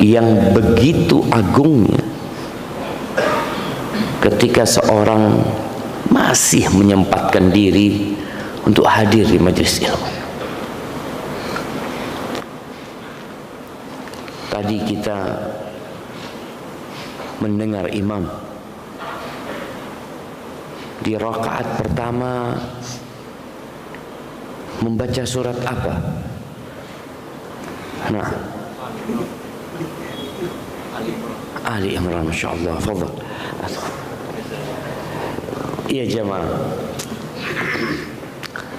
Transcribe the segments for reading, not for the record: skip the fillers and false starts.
yang begitu agungnya ketika seorang masih menyempatkan diri untuk hadir di majelis ilmu. Tadi kita mendengar imam di rakaat pertama membaca surat apa? Nah, Ali Imran, Masya Allah. Fadhal. Iya jemaah,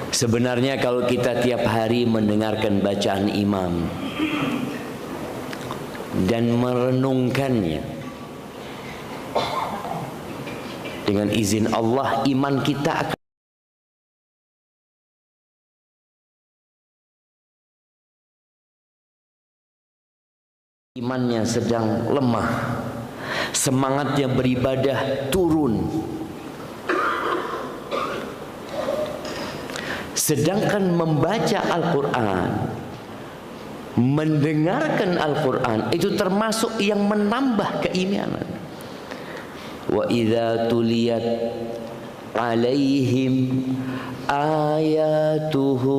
sebenarnya kalau kita tiap hari mendengarkan bacaan imam dan merenungkannya, dengan izin Allah iman kita akan imannya sedang lemah, semangatnya beribadah turun. Sedangkan membaca Al-Quran, mendengarkan Al-Quran itu termasuk yang menambah keimanan. Wa idza tuliyat alaihim ayatuhu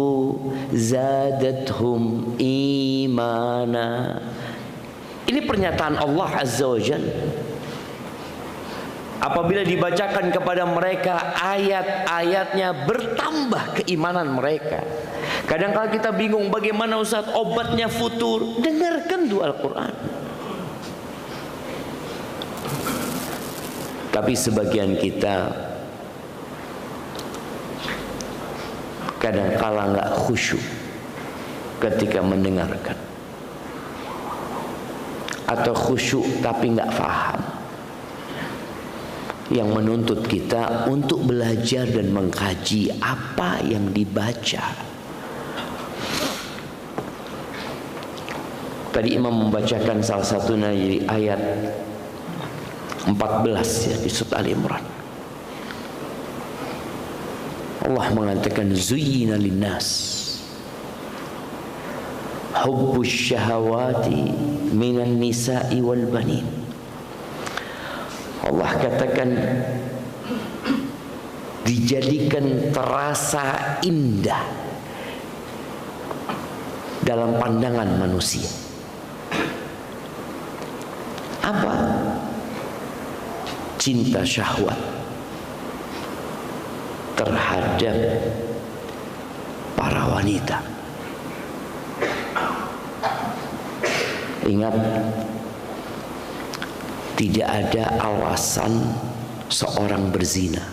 zadathum imana. Ini pernyataan Allah Azza wa Jalla. Apabila dibacakan kepada mereka ayat-ayatnya, bertambah keimanan mereka. Kadang-kadang kita bingung bagaimana Ustaz obatnya futur. Dengarkan dua Al-Quran. Tapi sebagian kita kadang-kala nggak khusyuk ketika mendengarkan, atau khusyuk tapi nggak paham, yang menuntut kita untuk belajar dan mengkaji apa yang dibaca. Tadi imam membacakan salah satunya dari ayat 14 ya, di surat Al-Imran. Allah mengatakan zuyyina linnas hubbus syahawati minan nisa'i wal banin. Allah katakan dijadikan terasa indah dalam pandangan manusia. Apa? Cinta syahwat terhadap para wanita. Ingat, tidak ada alasan seorang berzina.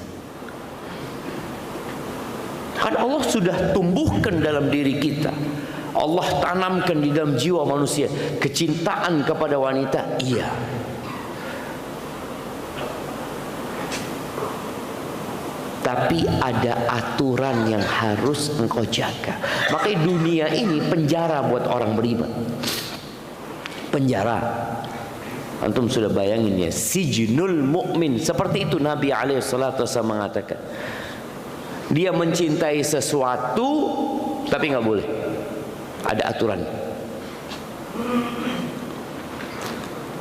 Kan Allah sudah tumbuhkan dalam diri kita, Allah tanamkan di dalam jiwa manusia kecintaan kepada wanita. Iya, tapi ada aturan yang harus engkau jaga. Makanya dunia ini penjara buat orang beriman. Penjara. Antum sudah bayangin ya, sijnul mukmin. Seperti itu Nabi alaihissalatu wassalam mengatakan. Dia mencintai sesuatu tapi nggak boleh. Ada aturan.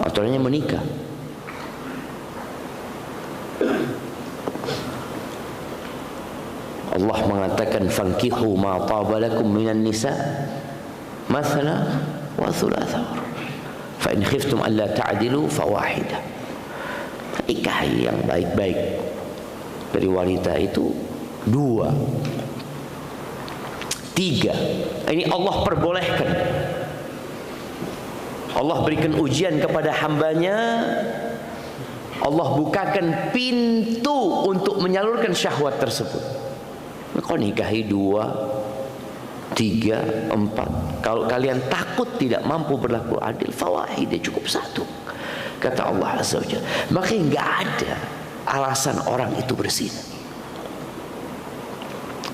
Aturannya menikah. Allah mengatakan fankihu ma tabalakum minan nisa mathala wa thulatha fa in khiftum alla ta'dilu fawahida. Nikahi yang baik-baik dari wanita itu 2, 3. Ini Allah perbolehkan. Allah berikan ujian kepada hambanya. Allah bukakan pintu untuk menyalurkan syahwat tersebut. Kau nikahi 2, 3, 4. Kalau kalian takut tidak mampu berlaku adil, fawahidah, cukup 1. Kata Allah Azza wa Jalla. Makanya nggak ada alasan orang itu berzina.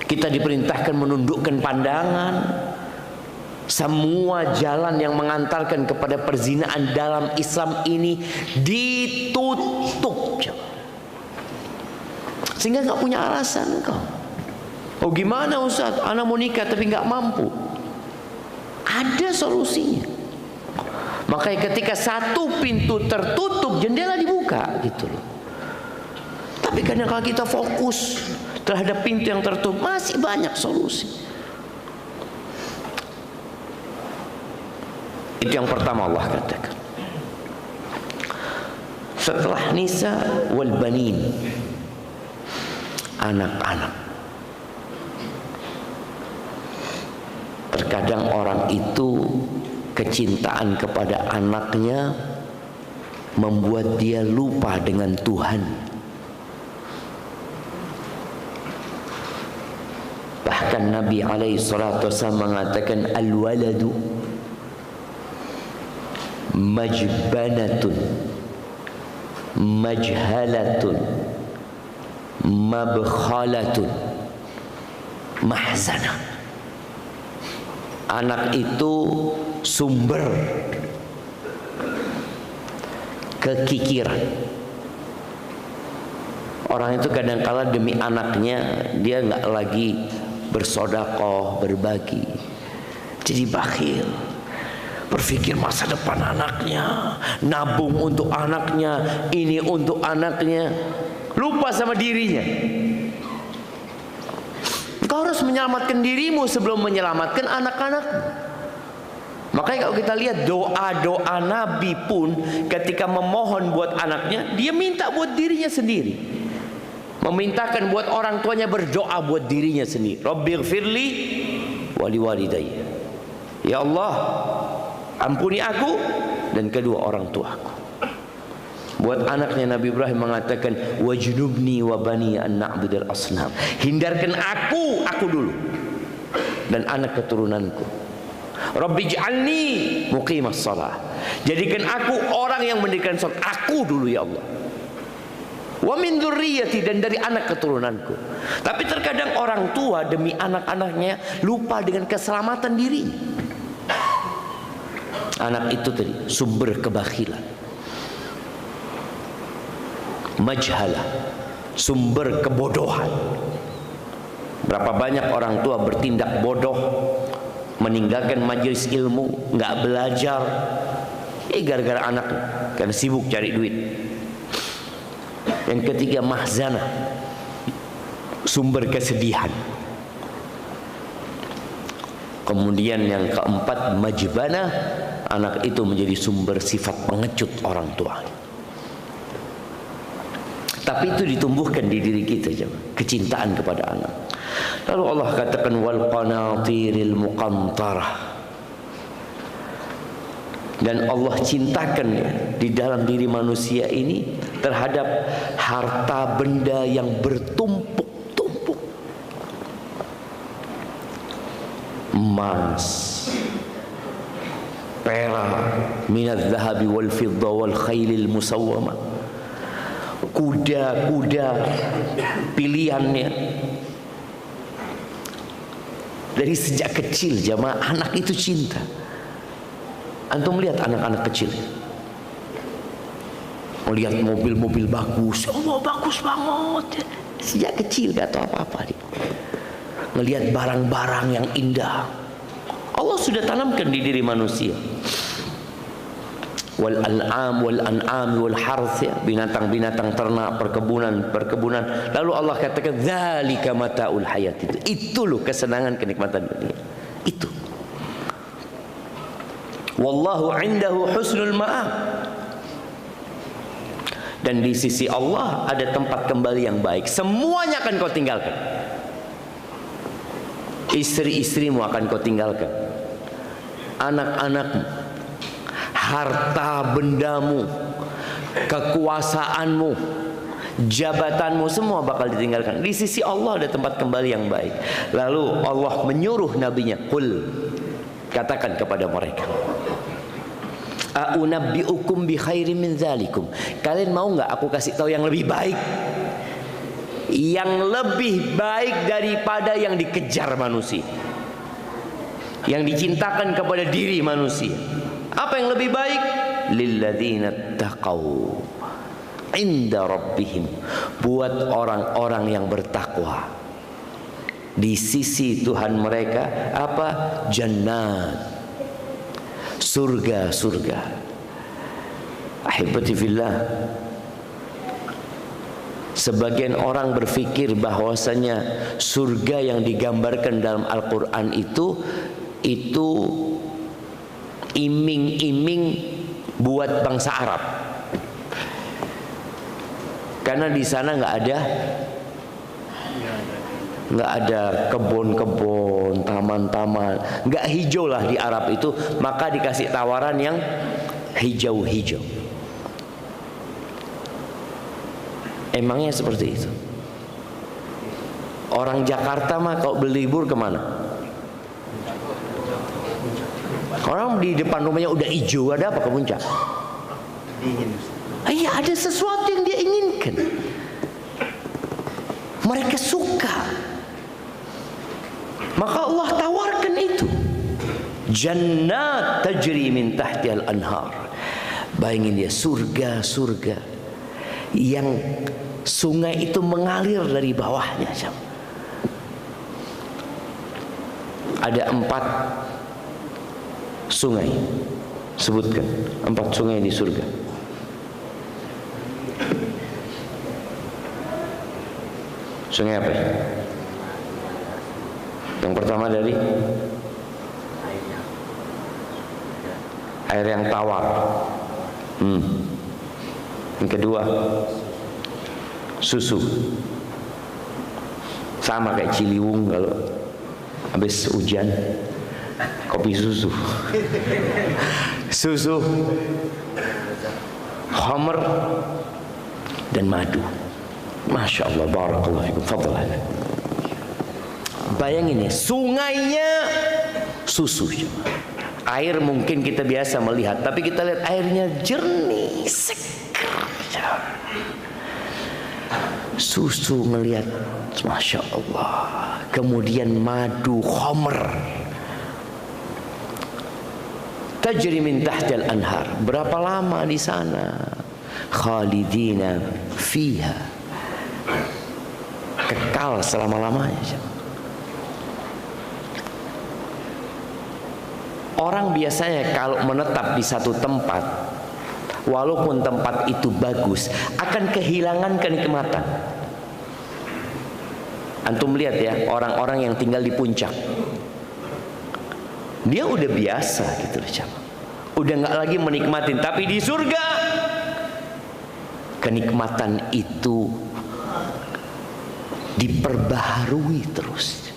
Kita diperintahkan menundukkan pandangan. Semua jalan yang mengantarkan kepada perzinaan dalam Islam ini ditutup, sehingga nggak punya alasan kau. Oh gimana Ustaz, anak mau nikah tapi nggak mampu. Ada solusinya. Makanya ketika satu pintu tertutup, jendela dibuka gitu loh. Tapi kadang kalau kita fokus terhadap pintu yang tertutup, masih banyak solusi. Itu yang pertama Allah katakan. Setelah nisa wal banin, anak-anak. Terkadang orang itu kecintaan kepada anaknya membuat dia lupa dengan Tuhan. Bahkan Nabi alaihi salatu wasallam mengatakan al-waladu majbanatun majhalatun mabkhalatun mahzanah. Anak itu sumber kekikiran. Orang itu kadang-kala demi anaknya dia nggak lagi bersedekah, berbagi, jadi bakhil. Berpikir masa depan anaknya, nabung untuk anaknya, ini untuk anaknya, lupa sama dirinya. Engkau harus menyelamatkan dirimu sebelum menyelamatkan anak-anakmu. Makanya kalau kita lihat doa-doa Nabi pun ketika memohon buat anaknya, dia minta buat dirinya sendiri. Memintakan buat orang tuanya, berdoa buat dirinya sendiri. Rabbighfirli wali walidayya. Ya Allah, ampuni aku dan kedua orang tuaku. Buat anaknya Nabi Ibrahim mengatakan wajnubni wa bani an na'budal asnam. Hindarkan aku dulu dan anak keturunanku. Rabbij'alni muqimas shalah. Jadikan aku orang yang mendirikan salat. Aku dulu ya Allah. Wa min dzurriyyati, dan dari anak keturunanku. Tapi terkadang orang tua demi anak-anaknya lupa dengan keselamatan dirinya. Anak itu tadi sumber kebakhilan. Majhalah, sumber kebodohan. Berapa banyak orang tua bertindak bodoh, meninggalkan majelis ilmu, nggak belajar, gara-gara anak, karena sibuk cari duit. Yang ketiga mahzanah, sumber kesedihan. Kemudian yang keempat majbanah, anak itu menjadi sumber sifat pengecut orang tua. Tapi itu ditumbuhkan di diri kita, kecintaan kepada anak. Lalu Allah katakan wal qanatiril muqantarah. Dan Allah cintakan di dalam diri manusia ini terhadap harta benda yang bertumpuk-tumpuk. Emas, perak, minadz zahabi wal fidda wal khailil musawwamah. Kuda-kuda pilihannya. Dari sejak kecil jamaah, anak itu cinta. Antum lihat anak-anak kecil, melihat mobil-mobil bagus, oh bagus banget. Sejak kecil gak tahu apa-apa dia. Melihat barang-barang yang indah. Allah sudah tanamkan di diri manusia. Wal an'am wal an'am wal harth, ya, binatang-binatang ternak, perkebunan. Lalu Allah katakan dzalika mataul hayat, itu loh kesenangan kenikmatan dunia. Itu. Wallahu indahu husnul ma'ab. Dan di sisi Allah ada tempat kembali yang baik. Semuanya akan kau tinggalkan. Istri-istrimu akan kau tinggalkan, anak-anakmu, harta bendamu, kekuasaanmu, jabatanmu, semua bakal ditinggalkan. Di sisi Allah ada tempat kembali yang baik. Lalu Allah menyuruh nabinya, qul, katakan kepada mereka, a'unabbi'ukum bi khairin min dzalikum. Kalian mau nggak aku kasih tahu yang lebih baik? Yang lebih baik daripada yang dikejar manusia, yang dicintakan kepada diri manusia. Apa yang lebih baik? Lilladzina taqaw inda rabbihim, buat orang-orang yang bertakwa di sisi Tuhan mereka. Apa? Jannat, surga. Ahibati fillah, sebagian orang berpikir bahwasanya surga yang digambarkan dalam Al-Quran itu iming-iming buat bangsa Arab. Karena di sana nggak ada kebun-kebun, taman-taman, nggak hijau lah di Arab itu, maka dikasih tawaran yang hijau-hijau. Emangnya seperti itu? Orang Jakarta mah kalau berlibur kemana? Orang di depan rumahnya udah hijau, ada apa ke puncak? Iya, ada sesuatu yang dia inginkan. Mereka suka. Maka Allah tawarkan itu. Jannat tajri min tahtihal anhar. Bayangin dia, surga yang sungai itu mengalir dari bawahnya. Ada 4 sungai. Sebutkan 4 sungai di surga. Sungai apa? Yang pertama dari air yang tawar. Yang kedua susu. Sama kayak Ciliwung kalau habis hujan, kopi susu. Susu, khamr dan madu. Masya Allah, barakallahu fikum, fadlan. Bayangin ya, sungainya susu. Air mungkin kita biasa melihat, tapi kita lihat airnya jernih, segar. Susu ngelihat, Masya Allah. Kemudian madu, khamr. Tajri min tahtil anhar. Berapa lama di sana? Khalidina fiha. Kekal selama-lamanya. Orang biasanya kalau menetap di satu tempat, walaupun tempat itu bagus, akan kehilangan kenikmatan. Antum lihat ya, orang-orang yang tinggal di puncak, dia udah biasa gitu loh, udah nggak lagi menikmatin. Tapi di surga, kenikmatan itu diperbaharui terus.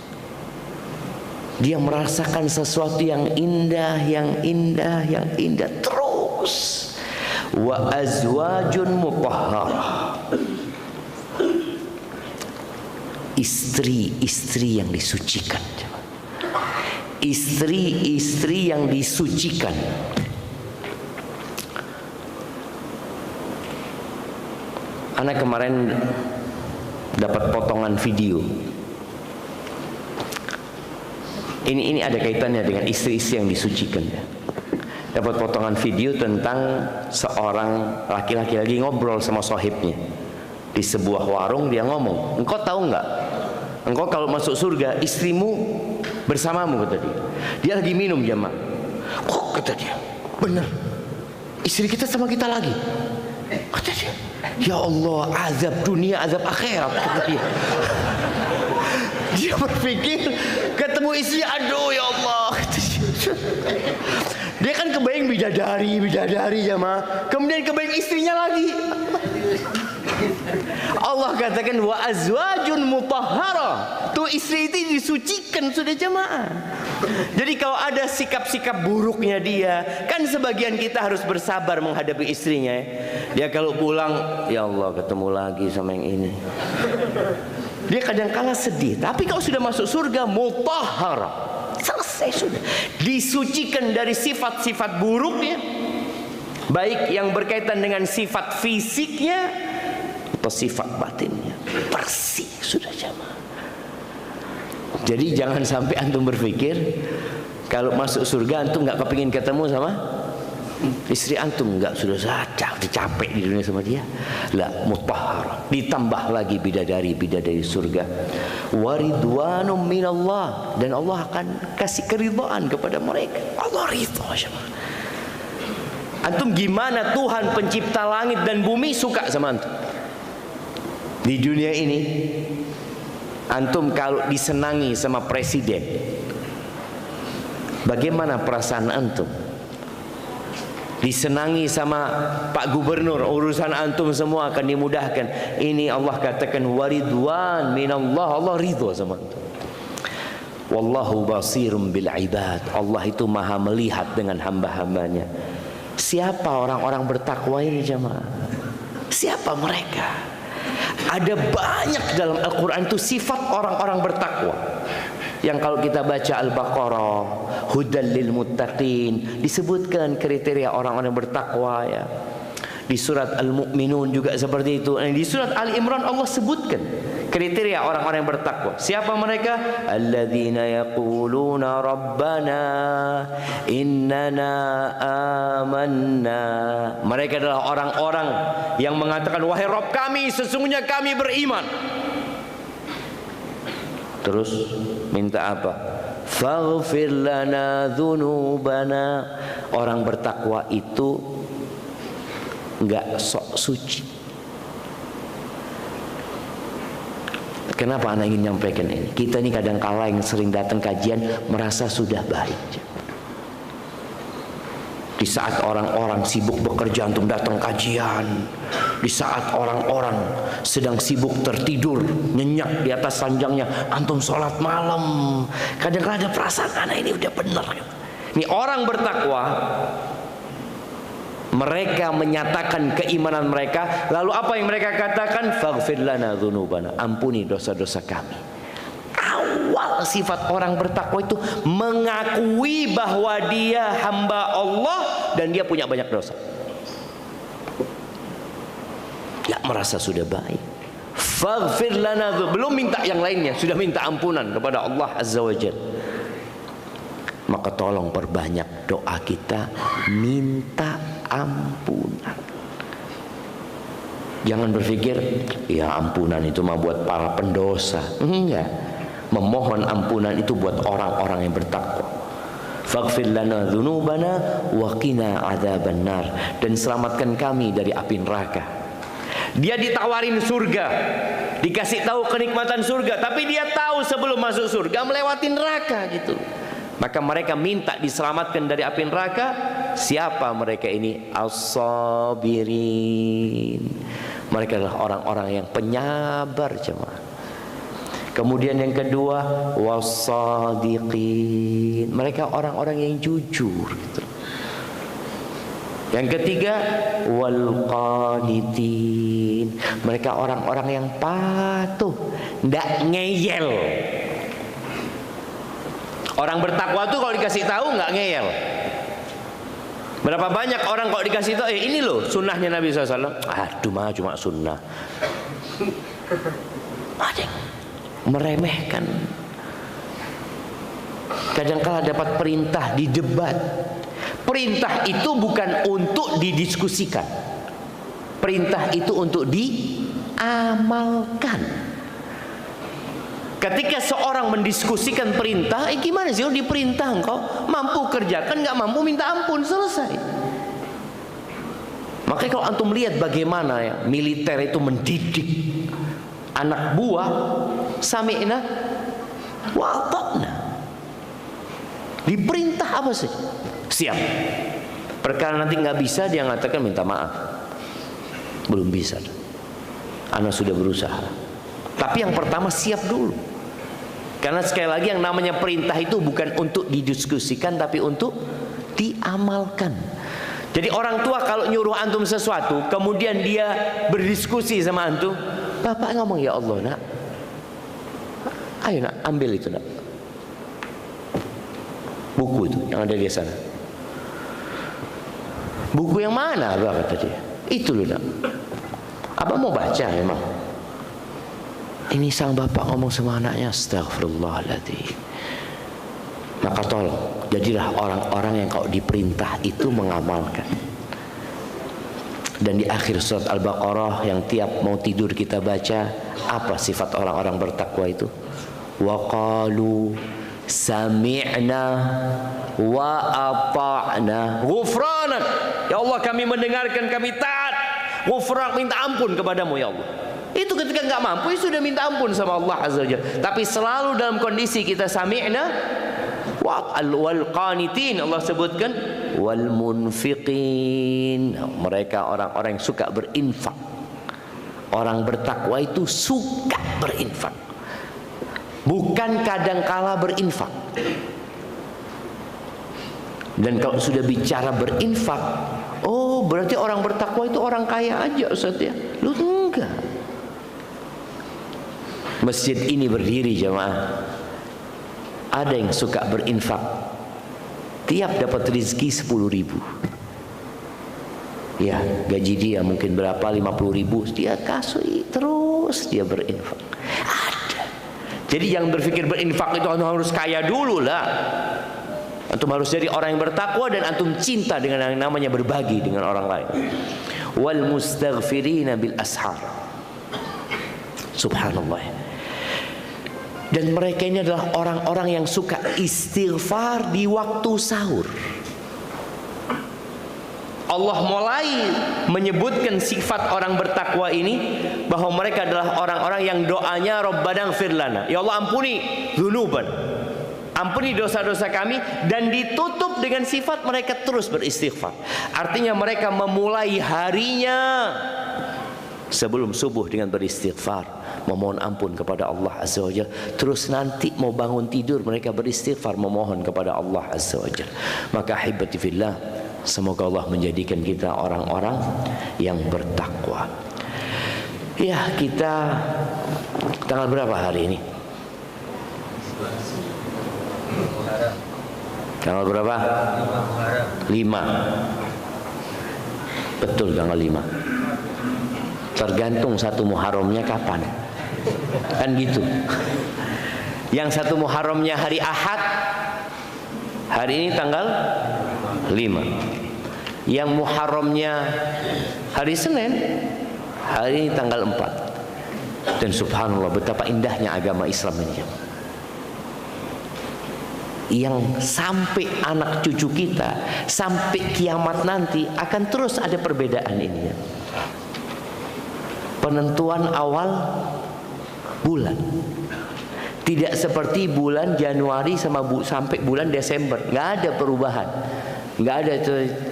Dia merasakan sesuatu yang indah, yang indah, yang indah terus. Wa azwajun mutahharah. Istri-istri yang disucikan. Istri-istri yang disucikan. Anak kemarin dapat potongan video. Ini ada kaitannya dengan istri-istri yang disucikan ya. Dapat potongan video tentang seorang laki-laki lagi ngobrol sama sohibnya di sebuah warung. Dia ngomong, engkau tahu nggak? Engkau kalau masuk surga istrimu bersamamu, kata dia. Dia lagi minum jamaah. Oh, kata dia, bener. Istri kita sama kita lagi. Kata dia, ya Allah, azab dunia, azab akhirat, kata dia. Dia berpikir ketemu istri, aduh ya Allah. Dia kan kebayang bidadari jamaah. Kemudian kebayang istrinya lagi. Allah katakan wa azwajun mutahharah. Tuh istri itu disucikan sudah jamaah. Jadi kalau ada sikap-sikap buruknya dia, kan sebagian kita harus bersabar menghadapi istrinya. Dia kalau pulang, ya Allah ketemu lagi sama yang ini. Dia kadang-kala sedih. Tapi kalau sudah masuk surga, mutahharah, selesai sudah. Disucikan dari sifat-sifat buruknya, baik yang berkaitan dengan sifat fisiknya atau sifat batinnya. Bersih sudah jamaah. Jadi jangan sampai antum berpikir kalau masuk surga antum nggak kepingin ketemu sama Istri antum enggak, sudah capek di dunia sama dia. La mutahhar. Ditambah lagi bidadari surga. Waridwanum minallah, dan Allah akan kasih keridhaan kepada mereka. Allah ridha. Antum gimana Tuhan pencipta langit dan bumi suka sama antum? Di dunia ini antum kalau disenangi sama presiden, bagaimana perasaan antum? Disenangi sama Pak Gubernur, urusan antum semua akan dimudahkan. Ini Allah katakan waridwan minallah, Allah ridho sama antum. Wallahu basirum bil ibad, Allah itu maha melihat dengan hamba-hambanya. Siapa orang-orang bertakwa ini jemaah? Siapa mereka? Ada banyak dalam Al-Quran itu sifat orang-orang bertakwa, yang kalau kita baca Al-Baqarah, hudal lil muttaqin, disebutkan kriteria orang-orang bertakwa ya. Di surat Al-Mu'minun juga seperti itu. Di surat Ali Imran Allah sebutkan kriteria orang-orang yang bertakwa. Siapa mereka? Alladzina yaquluna rabbana innana amanna. Mereka adalah orang-orang yang mengatakan, wahai Rabb kami, sesungguhnya kami beriman. Terus minta apa? Faghfir lana dzunubana. Orang bertakwa itu enggak sok suci. Kenapa anak ingin nyampaikan ini? Kita ini kadang kala yang sering datang kajian merasa sudah baik. Di saat orang-orang sibuk bekerja antum datang kajian. Di saat orang-orang sedang sibuk tertidur nyenyak di atas ranjangnya, antum sholat malam. Kadang-kadang ada perasaan anak ini udah benar. Ini orang bertakwa, mereka menyatakan keimanan mereka, lalu apa yang mereka katakan? Faghfir lana dzunubana, ampuni dosa-dosa kami. Awal sifat orang bertakwa itu mengakui bahwa dia hamba Allah dan dia punya banyak dosa. Ya merasa sudah baik. Faghfir lana, belum minta yang lainnya, sudah minta ampunan kepada Allah Azza wa Jalla. Maka tolong perbanyak doa kita minta ampunan. Jangan berpikir ya ampunan itu mah buat para pendosa. Enggak. Memohon ampunan itu buat orang-orang yang bertakwa. Faghfir lana dzunubana wa qina adzabannar, dan selamatkan kami dari api neraka. Dia ditawarin surga, dikasih tahu kenikmatan surga, tapi dia tahu sebelum masuk surga melewati neraka gitu. Maka mereka minta diselamatkan dari api neraka. Siapa mereka ini? As-sabirin. Mereka adalah orang-orang yang penyabar jemaah. Kemudian yang kedua, was-sadiqin. Mereka orang-orang yang jujur gitu. Yang ketiga, wal qanitin. Mereka orang-orang yang patuh, ndak ngeyel. Orang bertakwa tuh kalau dikasih tahu nggak ngeyel. Berapa banyak orang kalau dikasih tahu, ini loh sunnahnya Nabi SAW. Aduh mah cuma sunnah. Ada meremehkan. Kadang-kala dapat perintah di debat. Perintah itu bukan untuk didiskusikan. Perintah itu untuk diamalkan. Ketika seorang mendiskusikan perintah, gimana sih? Diperintah engkau mampu kerjakan, nggak mampu minta ampun, selesai. Makanya kalau antum lihat bagaimana ya militer itu mendidik anak buah, sami'na wa ata'na. Diperintah apa sih? Siap. Perkara nanti nggak bisa, dia mengatakan minta maaf. Belum bisa. Anak sudah berusaha. Tapi yang pertama siap dulu. Karena sekali lagi yang namanya perintah itu bukan untuk didiskusikan, tapi untuk diamalkan. Jadi orang tua kalau nyuruh antum sesuatu, kemudian dia berdiskusi sama antum, bapak ngomong, ya Allah nak, ayo nak ambil itu nak, buku itu yang ada di sana. Buku yang mana abah, kata dia. Itu loh nak, abah mau baca memang. Ini sang bapak ngomong sama anaknya, astagfirullahaladzim. Maka tolong Jadilah orang-orang yang kalau diperintah itu mengamalkan. Dan di akhir surat Al-Baqarah yang tiap mau tidur kita baca, apa sifat orang-orang bertakwa itu? Wa qalu sami'na wa ata'na ghufranak. Ya Allah, kami mendengarkan, kami taat. Ghufran, minta ampun kepadamu ya Allah. Itu ketika nggak mampu sudah minta ampun sama Allah Azza wa Jalla. Tapi selalu dalam kondisi kita sami'na wal qanitin, Allah sebutkan wal munfiqin, mereka orang-orang yang suka berinfak. Orang bertakwa itu suka berinfak, bukan kadangkala berinfak. Dan kalau sudah bicara berinfak, oh berarti orang bertakwa itu orang kaya aja Ustaz ya. Lu enggak. Masjid ini berdiri jemaah, ada yang suka berinfak, tiap dapat rezeki 10.000. Ya, gaji dia mungkin berapa, 50.000, dia kasih terus, dia berinfak. Ada. Jadi yang berpikir berinfak itu harus kaya dulu lah. Antum harus jadi orang yang bertakwa dan antum cinta dengan yang namanya berbagi dengan orang lain. Wal mustaghfirina bil ashar. Subhanallah. Dan mereka ini adalah orang-orang yang suka istighfar di waktu sahur. Allah mulai menyebutkan sifat orang bertakwa ini, bahwa mereka adalah orang-orang yang doanya Rabbana ighfir lana, ya Allah ampuni dzunuban, ampuni dosa-dosa kami. Dan ditutup dengan sifat mereka terus beristighfar. Artinya mereka memulai harinya sebelum subuh dengan beristighfar, memohon ampun kepada Allah Azza wa Jalla. Terus nanti mau bangun tidur mereka beristighfar, memohon kepada Allah Azza wa Jalla. Maka ahibati fillah, semoga Allah menjadikan kita orang-orang yang bertakwa. Ya, kita tanggal berapa hari ini? Tanggal berapa? 5. Betul, tanggal 5. Tergantung satu Muharramnya kapan, kan gitu. Yang satu Muharramnya hari Ahad, hari ini tanggal 5. Yang Muharramnya hari Senin, hari ini tanggal 4. Dan subhanallah, betapa indahnya agama Islam ini, yang sampai anak cucu kita, sampai kiamat nanti akan terus ada perbedaan ini ya. Penentuan awal bulan tidak seperti bulan Januari sampai bulan Desember, nggak ada perubahan, nggak ada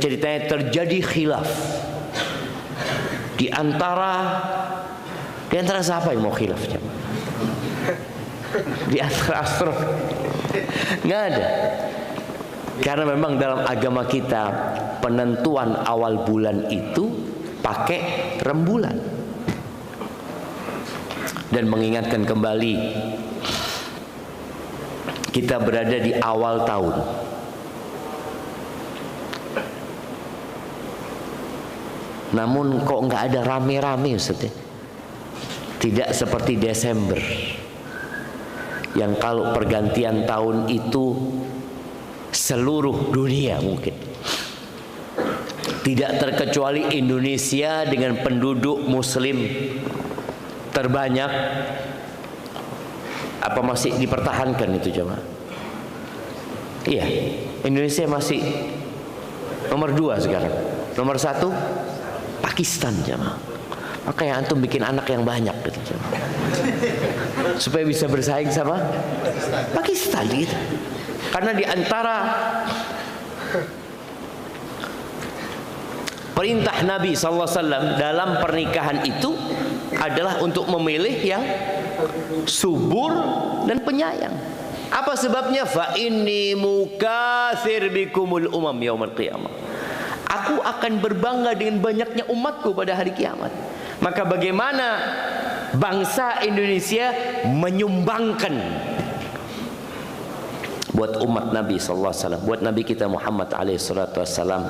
ceritanya terjadi khilaf di antara siapa yang mau khilaf? Di antara astro nggak ada, karena memang dalam agama kita penentuan awal bulan itu pakai rembulan. Dan mengingatkan kembali, kita berada di awal tahun. Namun kok nggak ada rame-rame Ustaz ya? Tidak seperti Desember, yang kalau pergantian tahun itu seluruh dunia mungkin, tidak terkecuali Indonesia dengan penduduk muslim terbanyak, apa masih dipertahankan itu jemaah? Iya, Indonesia masih nomor 2 sekarang. Nomor 1 Pakistan jemaah. Makanya antum bikin anak yang banyak gitu jemaah, supaya bisa bersaing sama Pakistan gitu. Karena di antara perintah Nabi SAW dalam pernikahan itu adalah untuk memilih yang subur dan penyayang. Apa sebabnya? Fa inni mukatsir bikumul umam yaumil qiyamah. Aku akan berbangga dengan banyaknya umatku pada hari kiamat. Maka bagaimana bangsa Indonesia menyumbangkan buat umat Nabi sallallahu alaihi wasallam, buat Nabi kita Muhammad alaihi salatu wasallam,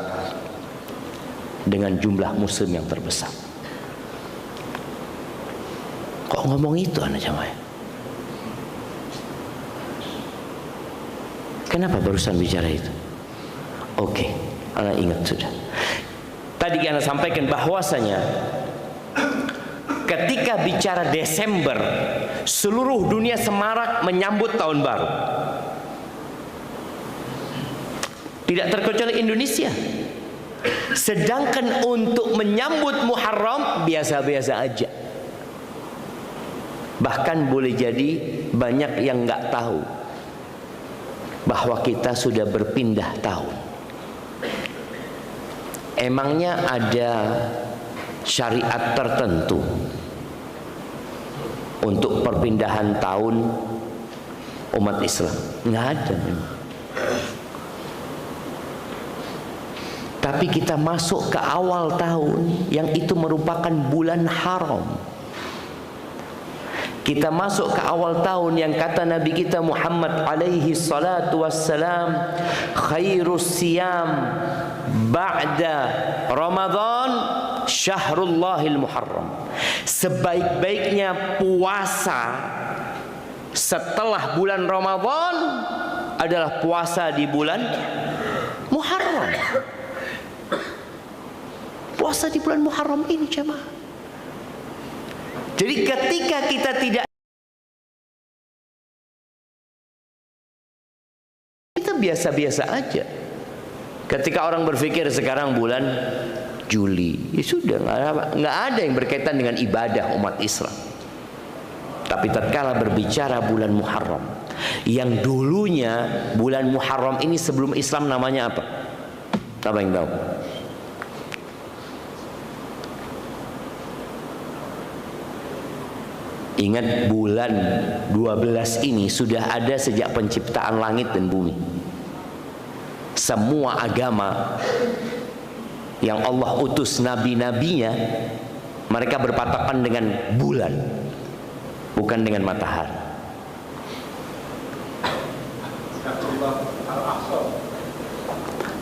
dengan jumlah muslim yang terbesar. Kok ngomong itu anak jamaah? Kan Kenapa barusan bicara itu? Oke, Anda ingat sudah. Tadi Anda sampaikan bahwasanya ketika bicara Desember, seluruh dunia semarak menyambut tahun baru. Tidak terkecuali Indonesia. Sedangkan untuk menyambut Muharram biasa-biasa aja. Bahkan boleh jadi banyak yang nggak tahu bahwa kita sudah berpindah tahun. Emangnya ada syariat tertentu untuk perpindahan tahun umat Islam? Nggak ada memang. Tapi kita masuk ke awal tahun yang itu merupakan bulan haram. Kita masuk ke awal tahun yang kata Nabi kita Muhammad alaihi salatu wassalam, khairus siyam ba'da Ramadan syahrullahil muharram. Sebaik-baiknya puasa setelah bulan Ramadan adalah puasa di bulan Muharram. Puasa di bulan Muharram ini jemaah. Jadi ketika kita tidak, kita biasa-biasa aja. Ketika orang berpikir sekarang bulan Juli, ya sudah nggak ada yang berkaitan dengan ibadah umat Islam. Tapi tatkala berbicara bulan Muharram, yang dulunya bulan Muharram ini sebelum Islam namanya apa? Apa yang tahu? Ingat, bulan 12 ini sudah ada sejak penciptaan langit dan bumi. Semua agama yang Allah utus nabi-nabinya, mereka berpatokan dengan bulan, bukan dengan matahari.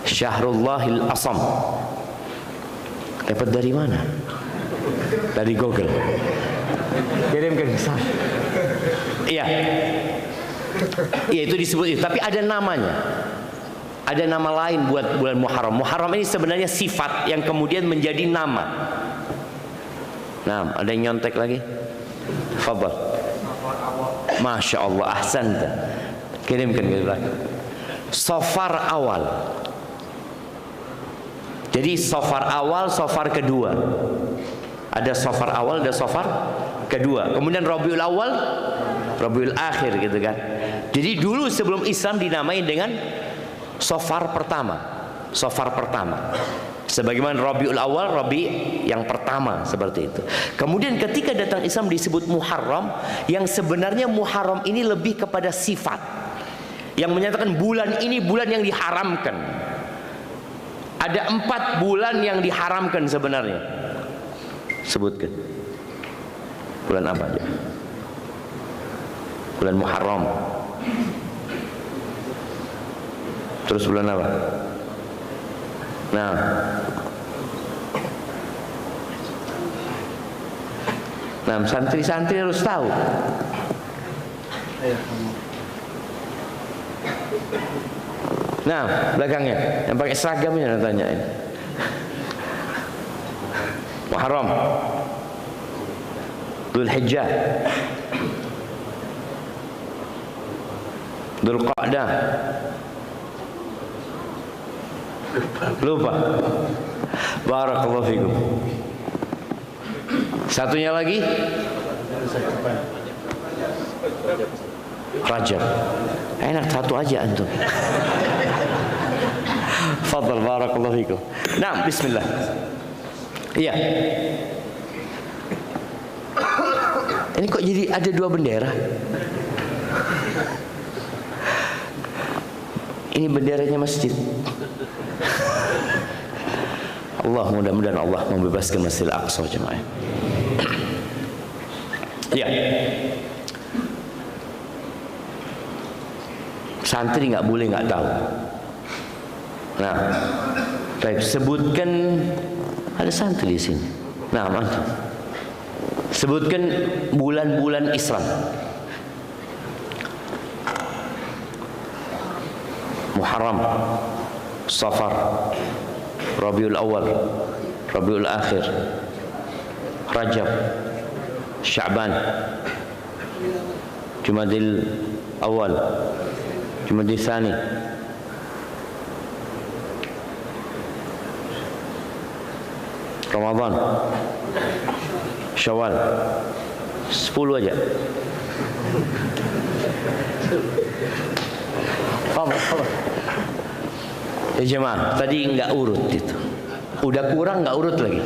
Syahrullahil Asam. Dapat dari mana? Dari Google. Kirimkan ke sana. Iya. Iya, itu disebut itu, tapi ada namanya. Ada nama lain buat bulan Muharram. Muharram ini sebenarnya sifat yang kemudian menjadi nama. Nah, ada yang nyontek lagi? Fadhal. Masya Allah, ahsanta. Kirimkan ke sana. Safar awal. Jadi safar awal, safar kedua. Ada safar awal, ada safar kedua. Kemudian Rabiul Awal, Rabiul Akhir gitu kan. Jadi dulu sebelum Islam dinamai dengan safar pertama. Safar pertama. Sebagaimana Rabiul Awal, Rabi yang pertama, seperti itu. Kemudian ketika datang Islam disebut Muharram, yang sebenarnya Muharram ini lebih kepada sifat yang menyatakan bulan ini bulan yang diharamkan. Ada 4 bulan yang diharamkan sebenarnya. Sebutkan. Bulan apa aja? Bulan Muharram. Terus bulan apa? Nah, santri-santri harus tahu. Nah, belakangnya yang pakai seragam ini tanyain. Muharram, Dzulhijjah, Dzulqa'dah. Lupa. Barakallahu fikum. Satunya lagi Rajab. Enak, satu aja antum. Fadhal, barakallahu fikum. Nah, bismillah. Iya. Ini kok jadi ada 2 bendera? Ini benderanya masjid. Allah, mudah-mudahan Allah membebaskan Masjidil Aqsa jemaah. Iya. Santri nggak boleh nggak tahu. Nah, baik, sebutkan, ada santri di sini. Nah, mantap. Sebutkan bulan-bulan Islam. Muharram, Safar, Rabiul Awal, Rabiul Akhir, Rajab, Sya'ban, Jumadil Awal, Jumadil Tsani, Ramadan, Syawal. 10 aja. Ya jemaah, tadi nggak urut itu. Udah kurang nggak urut lagi.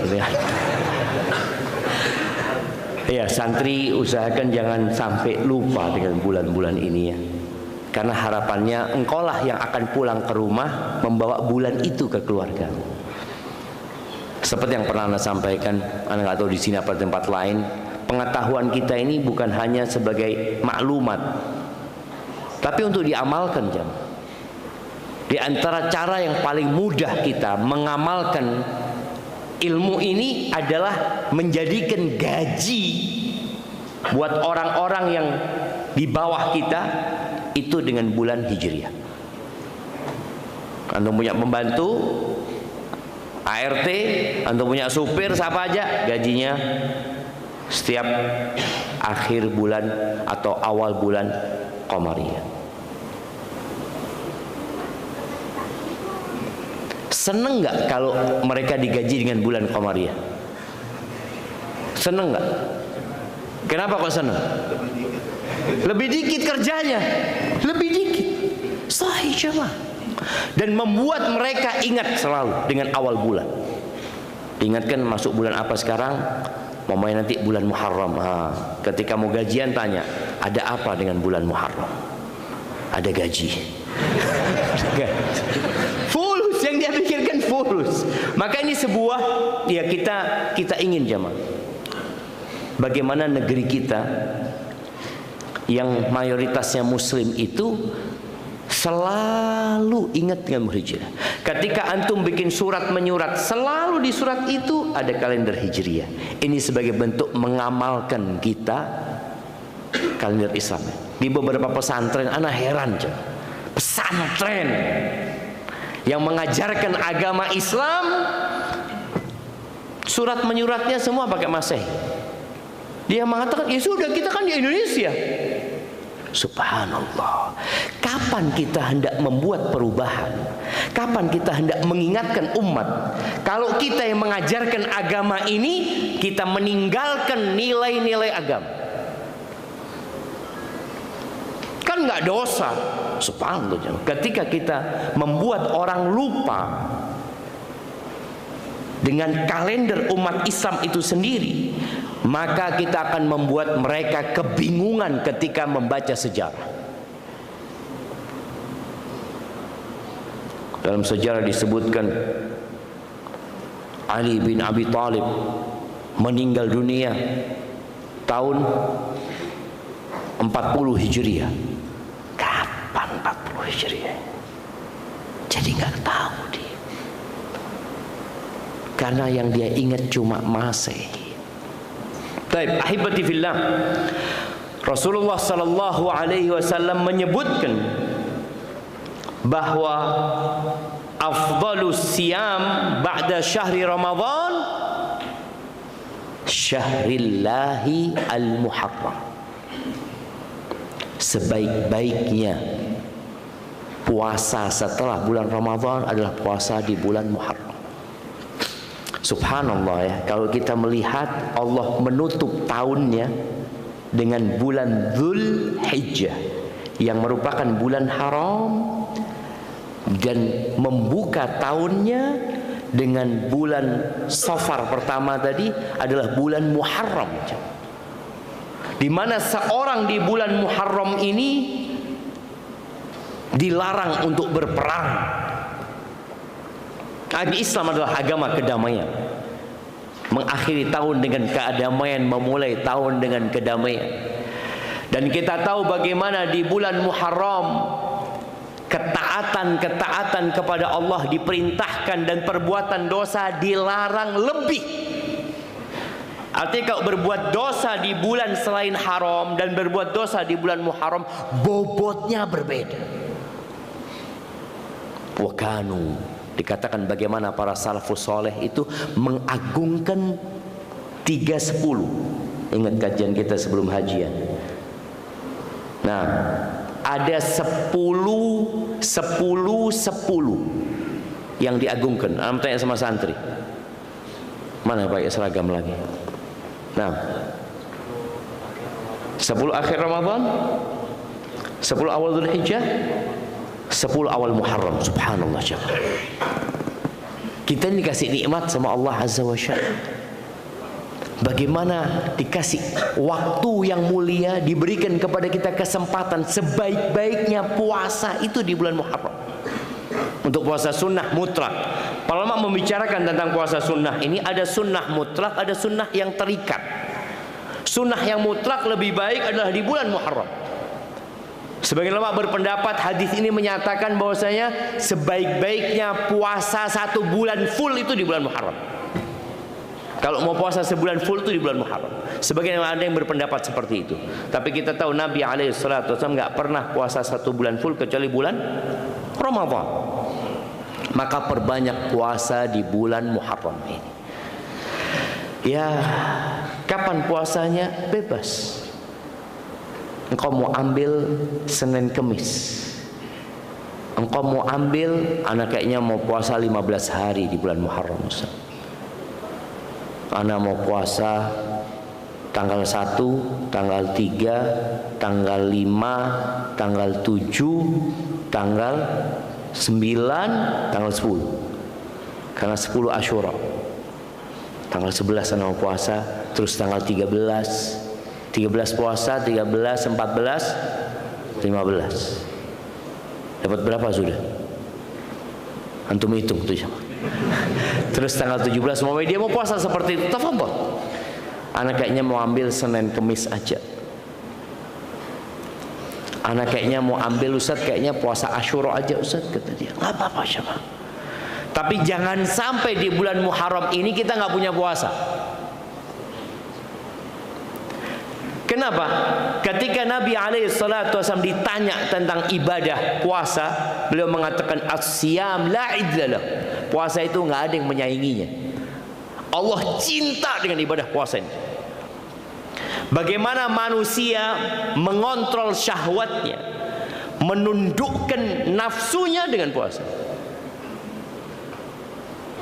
Ya, santri usahakan jangan sampai lupa dengan bulan-bulan ini ya. Karena harapannya engkaulah yang akan pulang ke rumah membawa bulan itu ke keluarga. Seperti yang pernah Anda sampaikan, Anda nggak tahu di sini apa tempat lain, pengetahuan kita ini bukan hanya sebagai maklumat, tapi untuk diamalkan jemaah. Di antara cara yang paling mudah kita mengamalkan ilmu ini adalah menjadikan gaji buat orang-orang yang di bawah kita itu dengan bulan Hijriah. Anda punya pembantu, ART, Anda punya supir, siapa aja, gajinya setiap akhir bulan atau awal bulan Qamariyah. Seneng nggak kalau mereka digaji dengan bulan Qamariyah? Seneng nggak? Kenapa kok seneng? Lebih dikit kerjanya, lebih dikit. Sahih jemaah. Dan membuat mereka ingat selalu dengan awal bulan. Ingatkan masuk bulan apa sekarang? Mamanya nanti bulan Muharram. Ketika mau gajian tanya, ada apa dengan bulan Muharram? Ada gaji. Fulus yang dia pikirkan fulus. Maka ini sebuah ya kita ingin jemaah. Bagaimana negeri kita yang mayoritasnya muslim itu selalu ingat dengan berhijrah. Ketika antum bikin surat menyurat, selalu di surat itu ada kalender hijriah. Ini sebagai bentuk mengamalkan kita kalender Islam. Di beberapa pesantren, ana heran aja. Pesantren yang mengajarkan agama Islam, surat menyuratnya semua pakai Masehi. Dia mengatakan, ya sudah, kita kan di Indonesia. Subhanallah. Kapan kita hendak membuat perubahan? Kapan kita hendak mengingatkan umat? Kalau kita yang mengajarkan agama ini, kita meninggalkan nilai-nilai agama. Kan nggak dosa. Subhanallah. Ketika kita membuat orang lupa dengan kalender umat Islam itu sendiri, maka kita akan membuat mereka kebingungan ketika membaca sejarah. Dalam sejarah disebutkan Ali bin Abi Thalib meninggal dunia tahun 40 Hijriah. Kapan 40 Hijriah? Jadi nggak tahu dia. Karena yang dia ingat cuma Masehi. Baik, ahibati fillah. Rasulullah sallallahu alaihi wasallam menyebutkan bahwa afdalus siyam ba'da syahri Ramadan syahrillahi al-Muharram. Sebaik-baiknya puasa setelah bulan Ramadan adalah puasa di bulan Muharram. Subhanallah ya, kalau kita melihat Allah menutup tahunnya dengan bulan Dzul Hijjah yang merupakan bulan haram, dan membuka tahunnya dengan bulan Safar pertama tadi adalah bulan Muharram, di mana seorang di bulan Muharram ini dilarang untuk berperang. Agama Islam adalah agama kedamaian. Mengakhiri tahun dengan kedamaian, memulai tahun dengan kedamaian. Dan kita tahu bagaimana di bulan Muharram ketaatan kepada Allah diperintahkan dan perbuatan dosa dilarang lebih. Artinya kalau berbuat dosa di bulan selain haram dan berbuat dosa di bulan Muharram, bobotnya berbeda. Wa kanu, dikatakan bagaimana para salafus soleh itu mengagungkan 3-10. Ingat kajian kita sebelum hajian. Nah, ada 10 yang diagungkan. Anda tanya sama santri, mana pakai seragam lagi? Nah, 10 akhir Ramadan, 10 awal Dzulhijjah, 10 awal Muharram. Subhanallah jemaah. Kita ini dikasih nikmat sama Allah Azza wa Jalla. Bagaimana dikasih waktu yang mulia, diberikan kepada kita kesempatan sebaik-baiknya puasa itu di bulan Muharram. Untuk puasa sunnah mutlak. Para ulama membicarakan tentang puasa sunnah ini, ada sunnah mutlak, ada sunnah yang terikat. Sunnah yang mutlak lebih baik adalah di bulan Muharram. Sebagian ulama berpendapat hadis ini menyatakan bahwasanya sebaik-baiknya puasa 1 bulan full itu di bulan Muharram. Kalau mau puasa sebulan full itu di bulan Muharram. Sebagian ada yang berpendapat seperti itu. Tapi kita tahu Nabi SAW nggak pernah puasa 1 bulan full kecuali bulan Ramadan. Maka perbanyak puasa di bulan Muharram ini. Ya, kapan puasanya? Bebas. Engkau mau ambil Senin Kemis, engkau mau ambil, anak kayaknya mau puasa 15 hari di bulan Muharram. Anak mau puasa tanggal 1, tanggal 3, tanggal 5, tanggal 7, tanggal 9, tanggal 10. Karena 10 Asyura. Tanggal 11 anak mau puasa, terus tanggal 13 puasa, 13, 14, 15. Dapat berapa sudah? Antum hitung tuh. Terus tanggal 17 mau dia mau puasa seperti itu, tafadhol. Anak kayaknya mau ambil Senin Kemis aja. Anak kayaknya mau ambil, Ustaz kayaknya puasa Asyura aja Ustaz, kata dia. Enggak apa-apa siapa. Tapi jangan sampai di bulan Muharram ini kita nggak punya puasa. Kenapa? Ketika Nabi SAW ditanya tentang ibadah puasa, beliau mengatakan as-siyam la idlalah. Puasa itu nggak ada yang menyainginya. Allah cinta dengan ibadah puasa ini. Bagaimana manusia mengontrol syahwatnya, menundukkan nafsunya dengan puasa.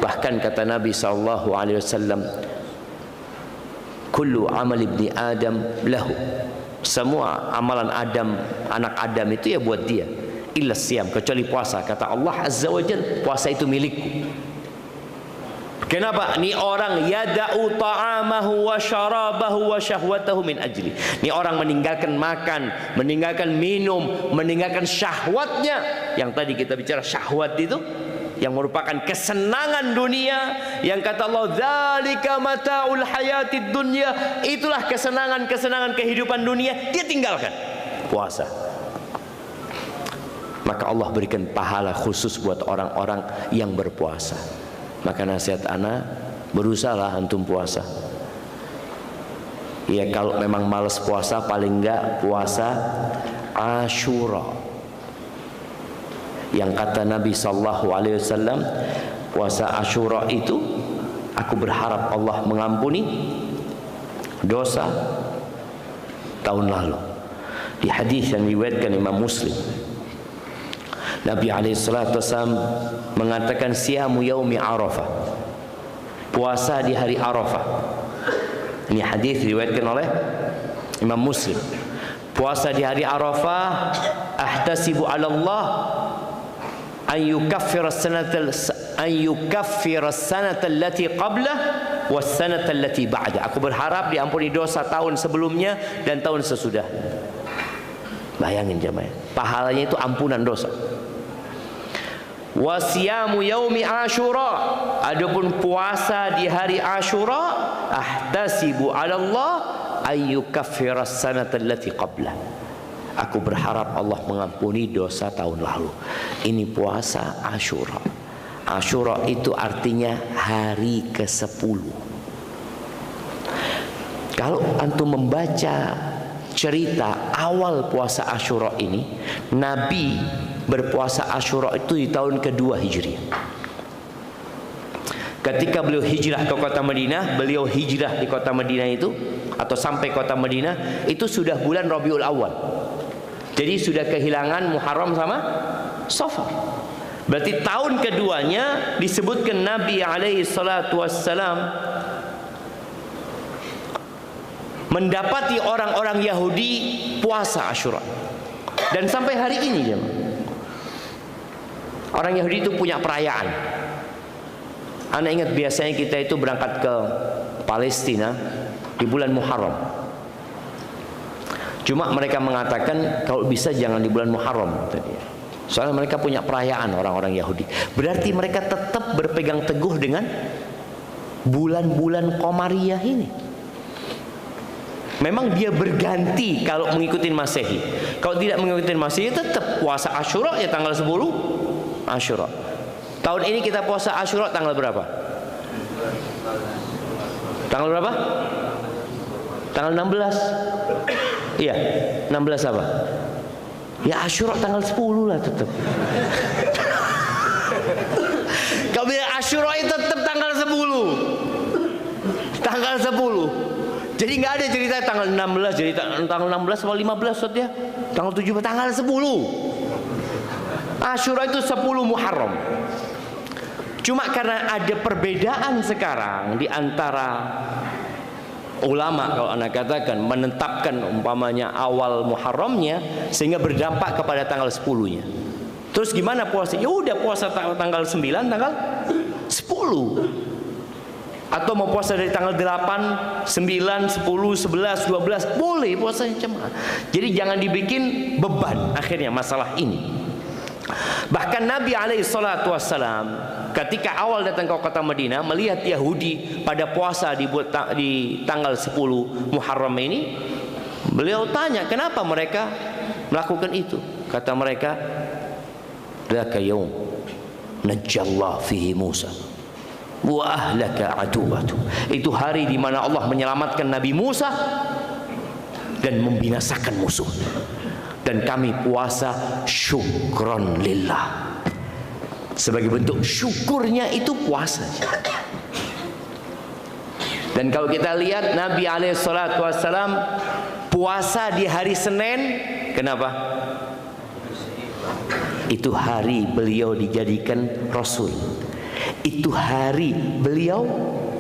Bahkan kata Nabi SAW, kullu amal ibni Adam lahu. Semua amalan Adam, anak Adam itu ya buat dia. Illa siyam, kecuali puasa. Kata Allah Azza wa Jalla, puasa itu milikku. Kenapa? Ini orang yada'u ta'amahu wa syarabahu wa syahwatahu min ajli. Ini orang meninggalkan makan, meninggalkan minum, meninggalkan syahwatnya. Yang tadi kita bicara syahwat itu yang merupakan kesenangan dunia, yang kata Allah dzalika mataul hayatid dunya, itulah kesenangan-kesenangan kehidupan dunia, dia tinggalkan puasa. Maka Allah berikan pahala khusus buat orang-orang yang berpuasa. Maka nasihat ana, berusahalah antum puasa. Ya kalau memang malas puasa, paling enggak puasa Asyura. Yang kata Nabi SAW, puasa Asyura itu aku berharap Allah mengampuni dosa tahun lalu. Di hadis yang diriwayatkan Imam Muslim, Nabi SAW mengatakan siyamu yaumi Arafah, puasa di hari Arafah. Ini hadis diriwayatkan oleh Imam Muslim. Puasa di hari Arafah, ahtasibu 'ala Allah an yukaffira as-sanata allati qablah was sanata allati ba'da. Aku berharap diampuni dosa tahun sebelumnya dan tahun sesudah. Bayangin jemaah, pahalanya itu ampunan dosa. Wasiyamu yaumi Asyura, adapun puasa di hari Asyura, ahtasibu 'ala Allah ayyukaffira as-sanata allati qablah. Aku berharap Allah mengampuni dosa tahun lalu. Ini puasa Asyura. Asyura itu artinya hari ke-10. Kalau antum membaca cerita awal puasa Asyura ini, Nabi berpuasa Asyura itu di tahun kedua Hijriah. Ketika beliau hijrah ke kota Madinah, beliau hijrah di kota Madinah itu atau sampai kota Madinah itu sudah bulan Rabiul Awal. Jadi sudah kehilangan Muharram sama Safar. Berarti tahun keduanya disebutkan Nabi alaihi salatu wassalam mendapati orang-orang Yahudi puasa Asyura. Dan sampai hari ini orang Yahudi itu punya perayaan. Anda ingat biasanya kita itu berangkat ke Palestina di bulan Muharram. Cuma mereka mengatakan kalau bisa jangan di bulan Muharram tadi. Soalnya mereka punya perayaan orang-orang Yahudi. Berarti mereka tetap berpegang teguh dengan bulan-bulan Qamariyah ini. Memang dia berganti kalau mengikuti Masehi. Kalau tidak mengikuti Masehi tetap puasa Asyura ya tanggal 10 Asyura. Tahun ini kita puasa Asyura tanggal berapa? Tanggal berapa? Tanggal 16. Iya, 16 apa? Ya Asyura tanggal 10 lah tetap. Kalau bilang Asyura itu tetap tanggal 10. Tanggal 10. Jadi nggak ada cerita tanggal 16, jadi tanggal 16 atau 15 ya. Tanggal 7 tanggal 10. Asyura itu 10 Muharram. Cuma karena ada perbedaan sekarang di antara ulama, kalau Anda katakan menetapkan umpamanya awal Muharramnya sehingga berdampak kepada tanggal 10-nya. Terus gimana puasa? Ya udah puasa tanggal 9, tanggal 10. Atau mau puasa dari tanggal 8, 9, 10, 11, 12 boleh puasanya jemaah. Jadi jangan dibikin beban akhirnya masalah ini. Bahkan Nabi alaihi salatu wassalam ketika awal datang ke kota Madinah melihat Yahudi pada puasa di tanggal 10 Muharram ini, beliau tanya kenapa mereka melakukan itu. Kata mereka, "Dzaka yaum najjallahu fihi Musa wa ahlaka adubatu." Itu hari di mana Allah menyelamatkan Nabi Musa dan membinasakan musuh. Dan kami puasa syukron lillah. Sebagai bentuk syukurnya itu puasa. Dan kalau kita lihat Nabi SAW puasa di hari Senin. Kenapa? Itu hari beliau dijadikan Rasul. Itu hari beliau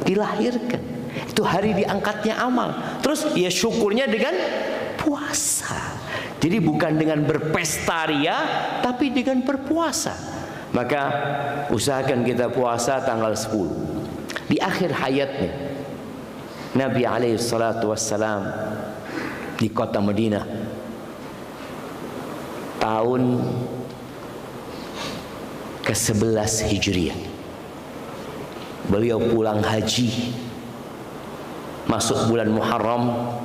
dilahirkan. Itu hari diangkatnya amal. Terus ya syukurnya dengan puasa. Jadi bukan dengan berpesta ria, tapi dengan berpuasa. Maka usahakan kita puasa tanggal 10. Di akhir hayatnya Nabi alaihi salatu wassalam di kota Madinah tahun ke-11 Hijriah. Beliau pulang haji masuk bulan Muharram.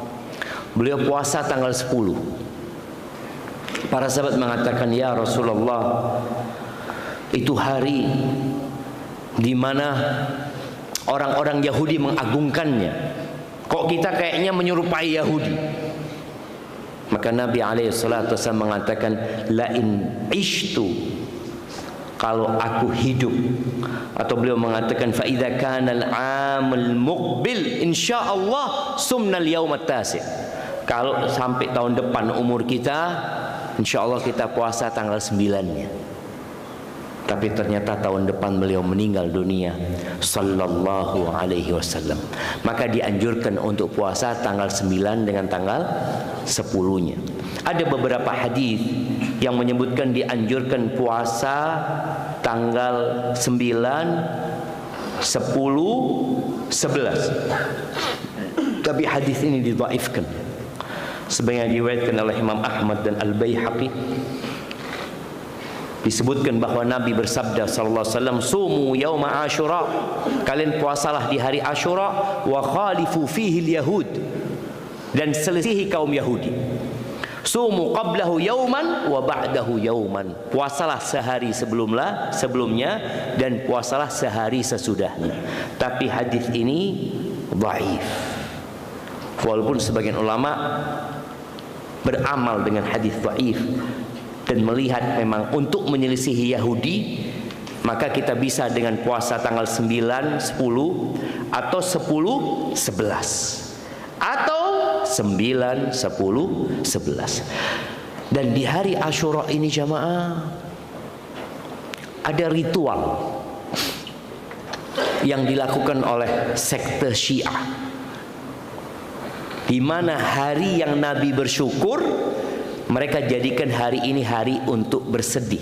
Beliau puasa tanggal 10. Para sahabat mengatakan, "Ya Rasulullah, itu hari di mana orang-orang Yahudi mengagungkannya. Kok kita kayaknya menyerupai Yahudi?" Maka Nabi alaihissalatu wasallam mengatakan, "La in ishtu," kalau aku hidup, atau beliau mengatakan, "Fa idza kana al-'amul muqbil insyaallah sumna al-yaum at-tasi'." Kalau sampai tahun depan umur kita, insyaallah kita puasa tanggal 9-nya. Tapi ternyata tahun depan beliau meninggal dunia sallallahu alaihi wasallam. Maka dianjurkan untuk puasa tanggal 9 dengan tanggal 10-nya. Ada beberapa hadis yang menyebutkan dianjurkan puasa tanggal 9, 10, 11. Tapi hadis ini didhaifkan. Sebagian diriwayatkan oleh Imam Ahmad dan Al-Baihaqi. Disebutkan bahwa Nabi bersabda sallallahu alaihi wasallam, "Sumu yauma Asyura." Kalian puasalah di hari Asyura, wa khalifu fihi al-yahud. Dan selisihi kaum Yahudi. Sumu qablahu yauman wa ba'dahu yauman. Puasalah sehari sebelumnya dan puasalah sehari sesudahnya. Tapi hadis ini dhaif. Walaupun sebagian ulama beramal dengan hadis dhaif, dan melihat memang untuk menyelisihi Yahudi, maka kita bisa dengan puasa tanggal 9, 10 atau 10, 11 atau 9, 10, 11. Dan di hari Asyura ini jamaah ada ritual yang dilakukan oleh sekte Syiah, di mana hari yang Nabi bersyukur, mereka jadikan hari ini hari untuk bersedih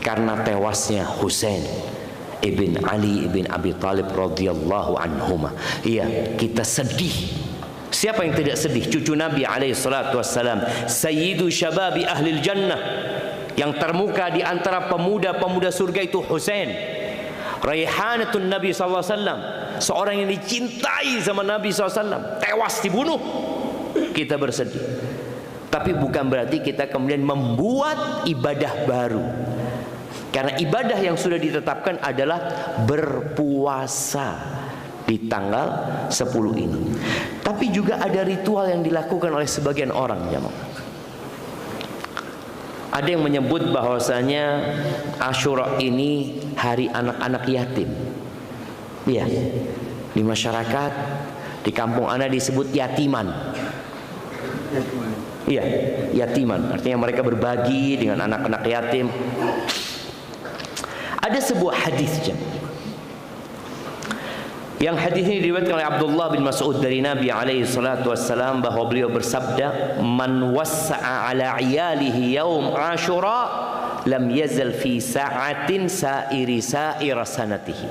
karena tewasnya Husain ibn Ali ibn Abi Thalib radhiyallahu anhuma. Iya, kita sedih. Siapa yang tidak sedih? Cucu Nabi alaihi salatu wassalam, sayyidu syababi ahlil jannah, yang termuka di antara pemuda-pemuda surga itu Husain, raihanatun Nabi sallallahu alaihi wasallam, seorang yang dicintai sama Nabi SAW, tewas dibunuh. Kita bersedih, tapi bukan berarti kita kemudian membuat ibadah baru, karena ibadah yang sudah ditetapkan adalah berpuasa di tanggal 10 ini. Tapi juga ada ritual yang dilakukan oleh sebagian orang jamaah. Ada yang menyebut bahwasanya Asyura ini hari anak-anak yatim. Iya, di masyarakat, di kampung ana disebut yatiman. Iya, yatiman, artinya mereka berbagi dengan anak-anak yatim. Ada sebuah hadis yang hadis ini diriwayatkan oleh Abdullah bin Mas'ud dari Nabi alaihi salatu wassalam, bahwa beliau bersabda, "Man wassa'a ala iyalihi yaum Asyura lam yazal fi sa'atin sa'ira sanatihi."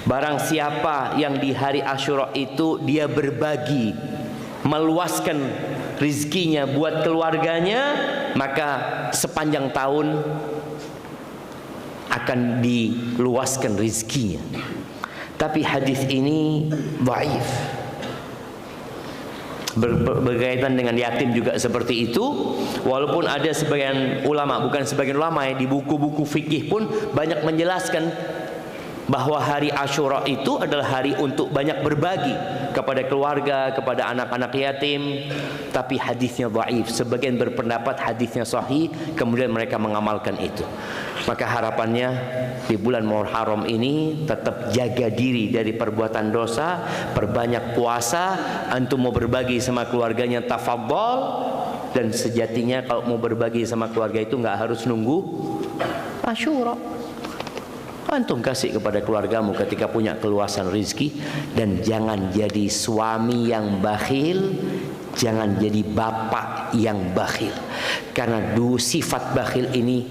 Barang siapa yang di hari Asyura itu dia berbagi, meluaskan rizkinya buat keluarganya, maka sepanjang tahun akan diluaskan rizkinya. Tapi hadis ini dhaif. Berkaitan dengan yatim juga seperti itu. Walaupun ada sebagian ulama, bukan sebagian ulama ya, di buku-buku fikih pun banyak menjelaskan bahwa hari Asyura itu adalah hari untuk banyak berbagi kepada keluarga, kepada anak-anak yatim. Tapi hadisnya dhaif. Sebagian berpendapat hadisnya sahih, kemudian mereka mengamalkan itu. Maka harapannya di bulan Muharram ini tetap jaga diri dari perbuatan dosa, perbanyak puasa. Antum mau berbagi sama keluarganya, tafadhol. Dan sejatinya kalau mau berbagi sama keluarga itu nggak harus nunggu Asyura. Antum kasih kepada keluargamu ketika punya keluasan rizki. Dan jangan jadi suami yang bakhil, jangan jadi bapak yang bakhil, karena sifat bakhil ini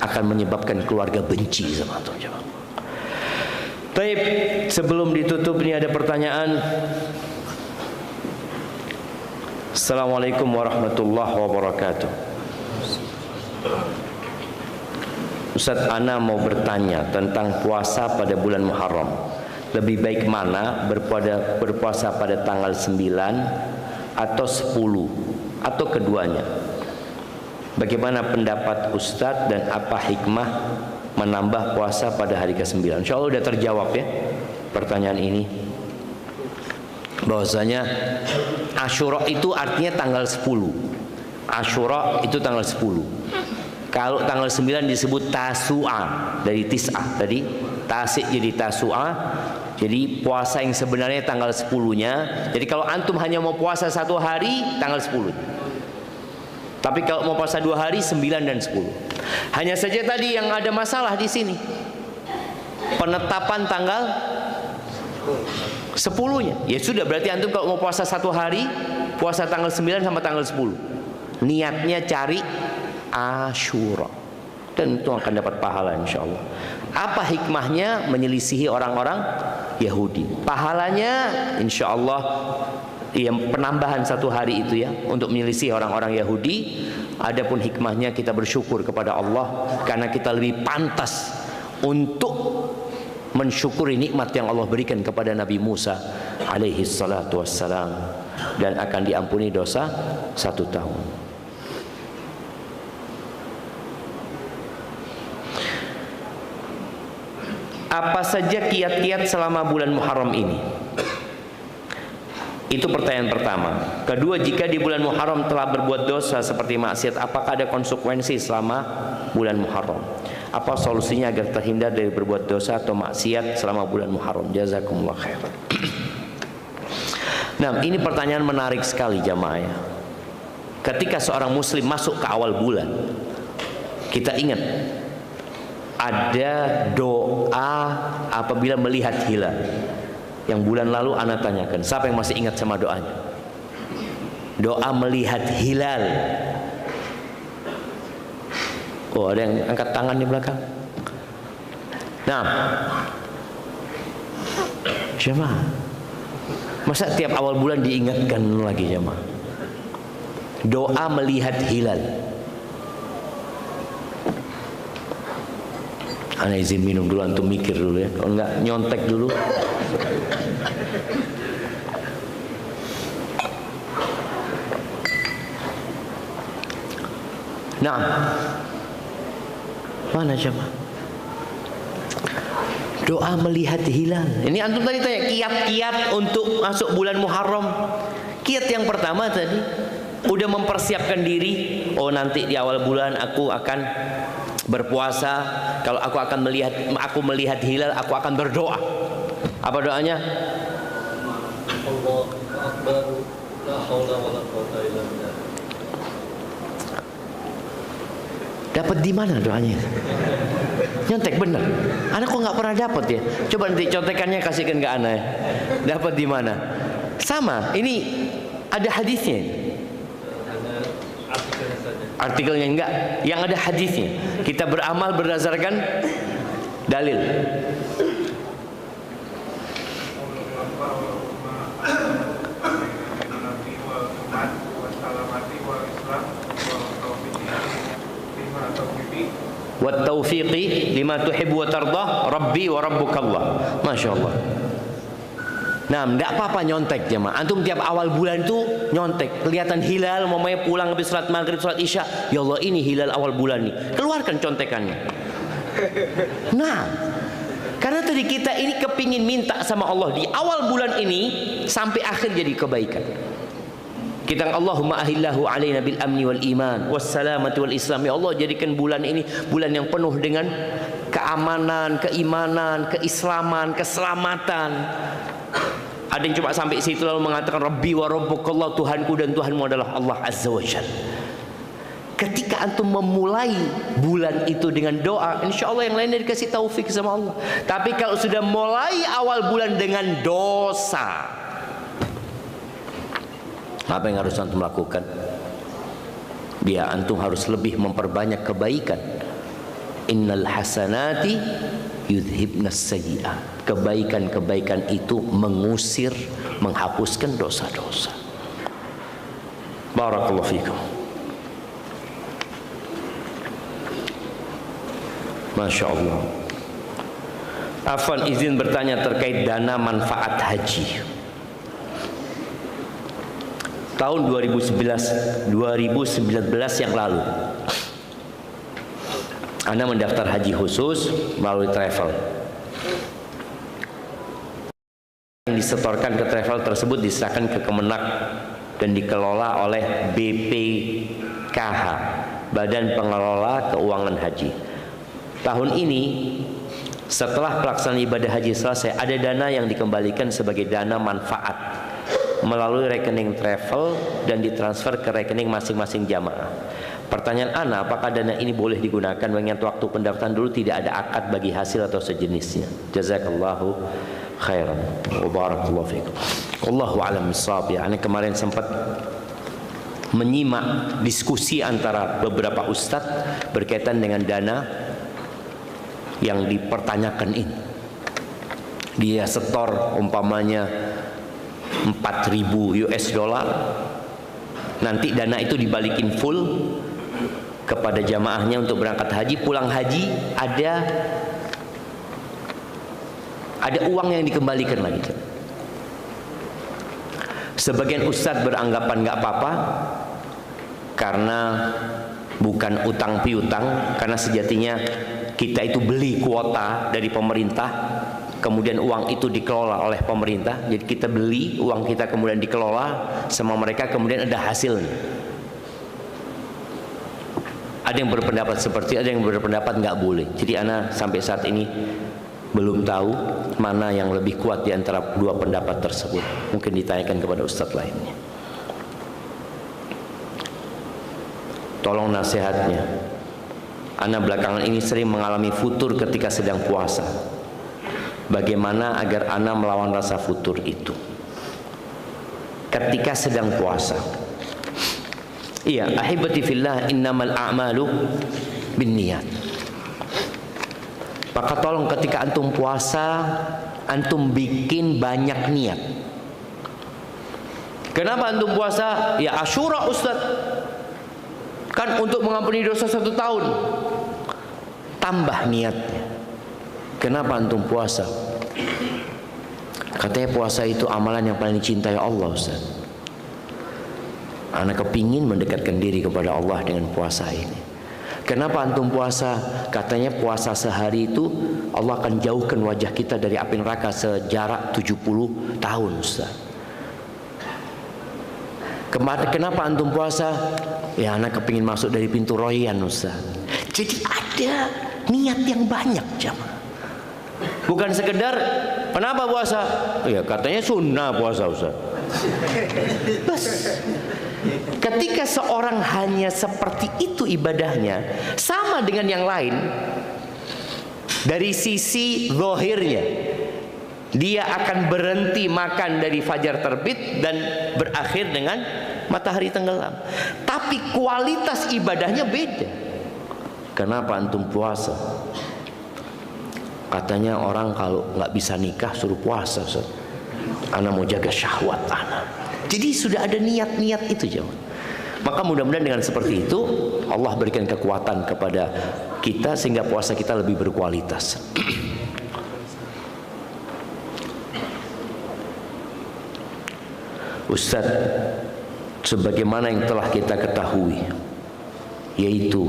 akan menyebabkan keluarga benci sama antum. Baik, sebelum ditutup ini ada pertanyaan. Assalamualaikum warahmatullahi wabarakatuh. Ustaz, ana mau bertanya tentang puasa pada bulan Muharram. Lebih baik mana, berpuasa pada tanggal 9 atau 10 atau keduanya? Bagaimana pendapat Ustaz dan apa hikmah menambah puasa pada hari ke-9? Insya Allah sudah terjawab ya pertanyaan ini. Bahwasanya Asyura itu artinya tanggal 10. Asyura itu tanggal 10. Kalau tanggal 9 disebut Tasu'a, dari Tis'ah tadi, Tasik jadi Tasu'a. Jadi puasa yang sebenarnya tanggal 10-nya. Jadi kalau antum hanya mau puasa 1 hari, tanggal 10. Tapi kalau mau puasa 2 hari, 9 dan 10. Hanya saja tadi yang ada masalah di sini, penetapan tanggal 10-nya. Ya sudah, berarti antum kalau mau puasa 1 hari, puasa tanggal 9 sama tanggal 10. Niatnya cari Asyura, dan itu akan dapat pahala insya Allah. Apa hikmahnya menyelisihi orang-orang Yahudi? Pahalanya insya Allah yang penambahan 1 hari itu ya, untuk menyelisih orang-orang Yahudi. Adapun hikmahnya kita bersyukur kepada Allah, karena kita lebih pantas untuk mensyukuri nikmat yang Allah berikan kepada Nabi Musa alaihi salatu wassalam, dan akan diampuni dosa 1 tahun. Apa saja kiat-kiat selama bulan Muharram ini? Itu pertanyaan pertama. Kedua, jika di bulan Muharram telah berbuat dosa seperti maksiat, apakah ada konsekuensi selama bulan Muharram? Apa solusinya agar terhindar dari berbuat dosa atau maksiat selama bulan Muharram? Jazakumullah khair. Nah, ini pertanyaan menarik sekali jamaah ya. Ketika seorang muslim masuk ke awal bulan, kita ingat ada doa apabila melihat hilal. Yang bulan lalu ana tanyakan, siapa yang masih ingat sama doanya? Doa melihat hilal. Oh, ada yang angkat tangan di belakang. Nah, jemaah, masa tiap awal bulan diingatkan lagi jemaah? Doa melihat hilal. Ana izin minum dulu, antum mikir dulu ya. Kalau enggak nyontek dulu. Nah, mana jemaah? Doa melihat hilal. Ini antum tadi tanya kiat-kiat untuk masuk bulan Muharram. Kiat yang pertama tadi udah mempersiapkan diri. Oh, nanti di awal bulan aku akan berpuasa. Kalau aku melihat hilal, aku akan berdoa. Apa doanya? Allahu Akbar, la haula wala quwwata illa billah. Dapat di mana doanya? Nyontek bener. Anak kok nggak pernah dapat ya? Coba nanti contekannya kasihkan ke anak. Dapat di mana? Sama. Ini ada hadisnya. Artikelnya enggak. Yang ada hadisnya. Kita beramal berdasarkan dalil. Wat taufiqi lima tuhibbu wa tardah rabbi wa rabbukallah. Masya Allah. Nah, tidak apa-apa nyontek jemaah. Antum tiap awal bulan itu nyontek. Kelihatan hilal, mamanya pulang habis salat maghrib, salat isya. Ya Allah, ini hilal awal bulan nih. Keluarkan contekannya. Nah, karena tadi kita ini kepingin minta sama Allah di awal bulan ini sampai akhir jadi kebaikan. Kita Allahumma ahillahu alaina bil amni wal iman was salamati wal islam. Ya Allah, jadikan bulan ini bulan yang penuh dengan keamanan, keimanan, keislaman, keselamatan. Ada yang cuma sampai situ lalu mengatakan Rabbi wa rabbukallah, Tuhanku dan Tuhanmu adalah Allah Azza wa Jalla. Ketika antum memulai bulan itu dengan doa, insya Allah yang lainnya dikasih taufik sama Allah. Tapi kalau sudah mulai awal bulan dengan dosa, apa yang harus antum lakukan? Dia antum harus lebih memperbanyak kebaikan. Innal hasanati yudhibnas sayyi'at. Kebaikan-kebaikan itu mengusir, menghapuskan dosa-dosa. Barakallahu fikum. Masya Allah. Afwan, izin bertanya terkait dana manfaat haji. Tahun 2019 yang lalu, Anda mendaftar haji khusus melalui travel. Yang disetorkan ke travel tersebut diserahkan ke Kemenak dan dikelola oleh BPKH, Badan Pengelola Keuangan Haji. Tahun ini setelah pelaksanaan ibadah haji selesai, ada dana yang dikembalikan sebagai dana manfaat melalui rekening travel dan ditransfer ke rekening masing-masing jamaah. Pertanyaan ana, apakah dana ini boleh digunakan mengingat waktu pendaftaran dulu tidak ada akad bagi hasil atau sejenisnya? Jazakallahu khairan wa barakallahu fikum. Wallahu a'lam bissawab. Ya, ana kemarin sempat menyimak diskusi antara beberapa ustadz berkaitan dengan dana yang dipertanyakan ini. Dia setor umpamanya 4.000 US dollar, nanti dana itu dibalikin full kepada jamaahnya untuk berangkat haji. Pulang haji ada uang yang dikembalikan lagi. Sebagian ustadz beranggapan nggak apa-apa karena bukan utang piutang, karena sejatinya kita itu beli kuota dari pemerintah. kemudian uang itu dikelola oleh pemerintah. Jadi kita beli, uang kita kemudian dikelola sama mereka, kemudian ada hasilnya. Ada yang berpendapat seperti, ada yang berpendapat nggak boleh. Jadi ana sampai saat ini belum tahu mana yang lebih kuat di antara dua pendapat tersebut. Mungkin ditanyakan kepada ustadz lainnya. Tolong nasihatnya. Ana belakangan ini sering mengalami futur ketika sedang puasa. Bagaimana agar ana melawan rasa futur itu ketika sedang puasa? Iya, ahibati fillah, innamal a'malu binniyat. Maka tolong ketika antum puasa, antum bikin banyak niat. Kenapa antum puasa? Ya Asyura Ustaz, kan untuk mengampuni dosa 1 tahun. Tambah niatnya. Kenapa antum puasa? Katanya puasa itu amalan yang paling dicintai Allah, Ustaz. Anak kepingin mendekatkan diri kepada Allah dengan puasa ini. Kenapa antum puasa? Katanya puasa sehari itu Allah akan jauhkan wajah kita dari api neraka sejarak 70 tahun, Ustaz. Kenapa antum puasa? Ya anak kepingin masuk dari pintu royan, Ustaz. Jadi ada niat yang banyak, jamaah. Bukan sekedar kenapa puasa? Ya katanya sunnah puasa, Ustaz. Bas. Ketika seorang hanya seperti itu ibadahnya, sama dengan yang lain, dari sisi zahirnya dia akan berhenti makan dari fajar terbit dan berakhir dengan matahari tenggelam. Tapi kualitas ibadahnya beda. Kenapa antum puasa? Katanya orang kalau nggak bisa nikah suruh puasa, Ustaz. Ana mau jaga syahwat ana. Jadi sudah ada niat-niat itu, jemaah. Maka mudah-mudahan dengan seperti itu Allah berikan kekuatan kepada kita sehingga puasa kita lebih berkualitas. Ustaz, sebagaimana yang telah kita ketahui, yaitu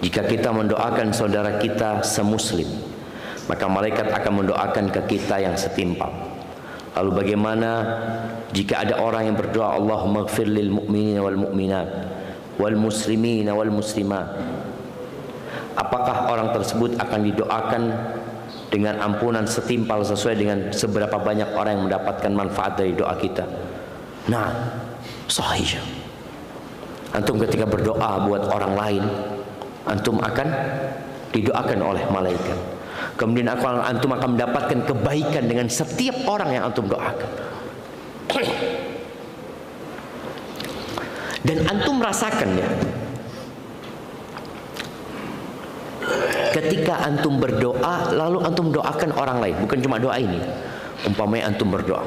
jika kita mendoakan saudara kita semuslim, maka malaikat akan mendoakan ke kita yang setimpal. Lalu bagaimana jika ada orang yang berdoa, Allahumma ighfir lil mu'minina wal mu'minat wal muslimina wal muslimat? Apakah orang tersebut akan didoakan dengan ampunan setimpal sesuai dengan seberapa banyak orang yang mendapatkan manfaat dari doa kita? Nah, sahih. Antum ketika berdoa buat orang lain, antum akan didoakan oleh malaikat. Kemudian antum akan mendapatkan kebaikan dengan setiap orang yang antum doakan. Dan antum rasakan ya, ketika antum berdoa lalu antum doakan orang lain, bukan cuma doa ini. Umpamanya antum berdoa,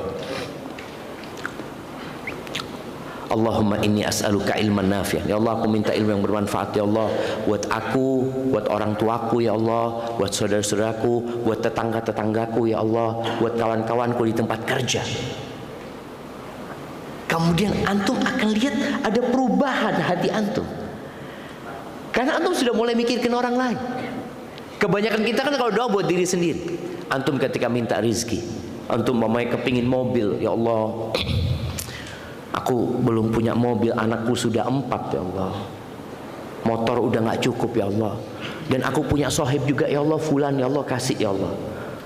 Allahumma inni as'aluka ilman nafi'an. Ya Allah, aku minta ilmu yang bermanfaat ya Allah, buat aku, buat orang tuaku ya Allah, buat saudara-saudaraku, buat tetangga-tetanggaku ya Allah, buat kawan-kawanku di tempat kerja. Kemudian antum akan lihat ada perubahan hati antum. Karena antum sudah mulai mikirkan orang lain. Kebanyakan kita kan kalau doa buat diri sendiri. Antum ketika minta rizki, antum mamanya kepingin mobil, ya Allah, aku belum punya mobil, anakku sudah 4 ya Allah, motor udah gak cukup ya Allah, dan aku punya sohib juga ya Allah, fulan ya Allah, kasih ya Allah,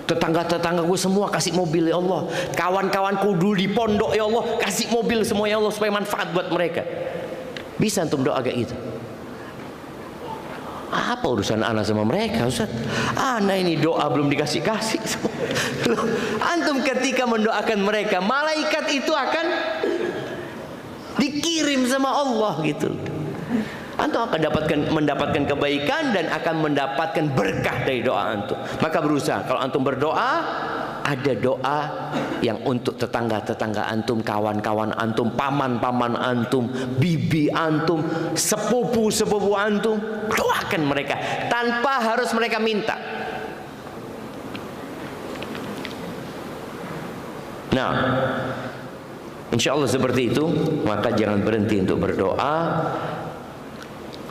tetangga-tetanggaku semua kasih mobil ya Allah, kawan-kawanku dulu di pondok ya Allah, kasih mobil semua ya Allah supaya manfaat buat mereka. Bisa antum doa kayak gitu? Apa urusan anak sama mereka, Ustaz? Anak ini doa belum dikasih-kasih. Antum ketika mendoakan mereka, malaikat itu akan dikirim sama Allah gitu. Antum akan mendapatkan kebaikan dan akan mendapatkan berkah dari doa antum. Maka berusaha kalau antum berdoa, ada doa yang untuk tetangga-tetangga antum, kawan-kawan antum, paman-paman antum, bibi antum, sepupu-sepupu antum, doakan mereka tanpa harus mereka minta. Nah, insya Allah seperti itu. Maka jangan berhenti untuk berdoa.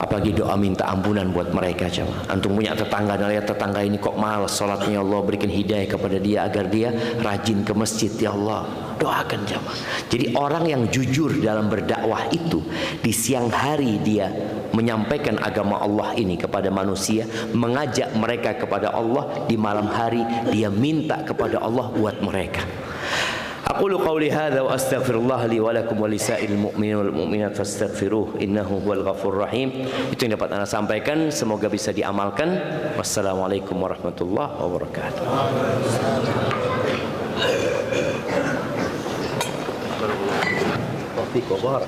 Apalagi doa minta ampunan buat mereka jemaah. Antum punya tetangga, lihat tetangga ini kok malas salatnya, ya Allah berikan hidayah kepada dia agar dia rajin ke masjid, ya Allah. Doakan jemaah. Jadi orang yang jujur dalam berdakwah itu, di siang hari dia menyampaikan agama Allah ini kepada manusia, mengajak mereka kepada Allah, di malam hari dia minta kepada Allah buat mereka. Aqulu qawli hadza wa astaghfirullah li wa lakum wa lisairil mu'minin wal mu'minat fastaghfiruh innahu huwal ghafurur rahim. Itu yang dapat Anda sampaikan, semoga bisa diamalkan. Wassalamualaikum warahmatullahi wabarakatuh. Taufiq wa barak.